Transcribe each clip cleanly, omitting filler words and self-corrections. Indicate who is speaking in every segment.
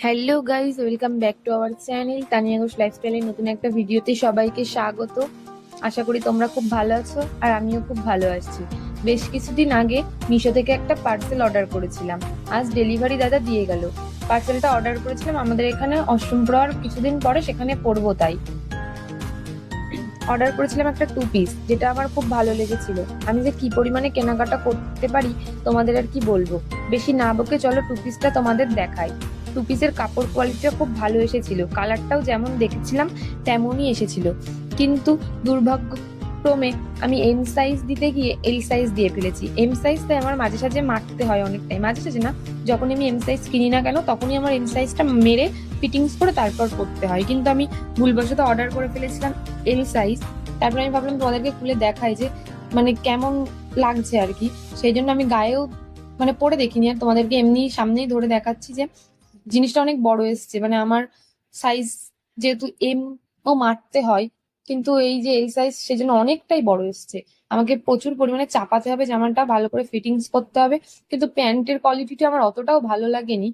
Speaker 1: Hello guys, welcome back to our channel Tania Ghosh লাইফস্টাইলের নতুন একটা ভিডিওতে সবাইকে স্বাগত। আশা করি তোমরা খুব ভালো আছো আর আমিও খুব ভালো আছি। বেশ কিছুদিন আগে মিশো থেকে একটা পার্সেল অর্ডার করেছিলাম। আজ ডেলিভারি দাদা দিয়ে গেল। পার্সেলটা অর্ডার করেছিলাম আমাদের এখানে অষ্টম প্রহর কিছুদিন পরে সেখানে পড়বো তাই। অর্ডার করেছিলাম একটা টু পিস, যেটা আমার খুব ভালো লেগেছিল। আমি যে কি পরিমাণে কেনাকাটা করতে পারি তোমাদের আর কি বলবো। বেশি না বকে চলো টু পিসটা তোমাদের দেখাই। টু পিসের কাপড় কোয়ালিটিটা খুব ভালো এসেছিল, কালারটাও যেমন দেখেছিলাম তেমনই এসেছিল। কিন্তু দুর্ভাগ্যক্রমে আমি এম সাইজ দিতে গিয়ে এল সাইজ দিয়ে ফেলেছি। এম সাইজ তাই আমার মাঝে সাঝে মারতে হয় অনেকটাই, মাঝে সাঝে না, যখন আমি এম সাইজ কিনি না কেন তখনই আমার এম সাইজটা মেরে ফিটিংস করে তারপর করতে হয়। কিন্তু আমি ভুলবশত অর্ডার করে ফেলেছিলাম এল সাইজ। তারপরে আমি ভাবলাম তোমাদেরকে খুলে দেখাই যে মানে কেমন লাগছে আর কি। সেই জন্য আমি গায়েও মানে পরে দেখিনি, আর তোমাদেরকে এমনি সামনেই ধরে দেখাচ্ছি যে জিনিসটা অনেক বড় এসছে। মানে আমার সাইজ যেহেতু এম ও মারতে হয়, কিন্তু এই যে এল সাইজ সেজন্য অনেকটাই বড় এসছে। আমাকে প্রচুর পরিমাণে চাপাতে হবে, জামাটা ভালো করে ফিটিংস করতে হবে। কিন্তু প্যান্টের কোয়ালিটিটা আমার অতটাও ভালো লাগেনি।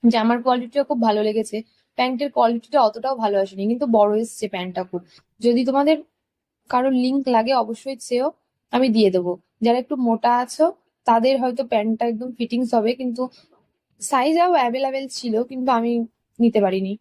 Speaker 1: জামার কোয়ালিটিটা খুব ভালো লেগেছে, প্যান্টের কোয়ালিটিটা অতটাও ভালো আসেনি, কিন্তু বড় এসছে প্যান্টটা খুব। যদি তোমাদের কারোর লিংক লাগে অবশ্যই চেয়েও, আমি দিয়ে দেবো। যারা একটু মোটা আছো তাদের হয়তো প্যান্টটা একদম ফিটিংস হবে, কিন্তু সাইজও অ্যাভেলেবেল ছিল কিন্তু আমি নিতে পারিনি।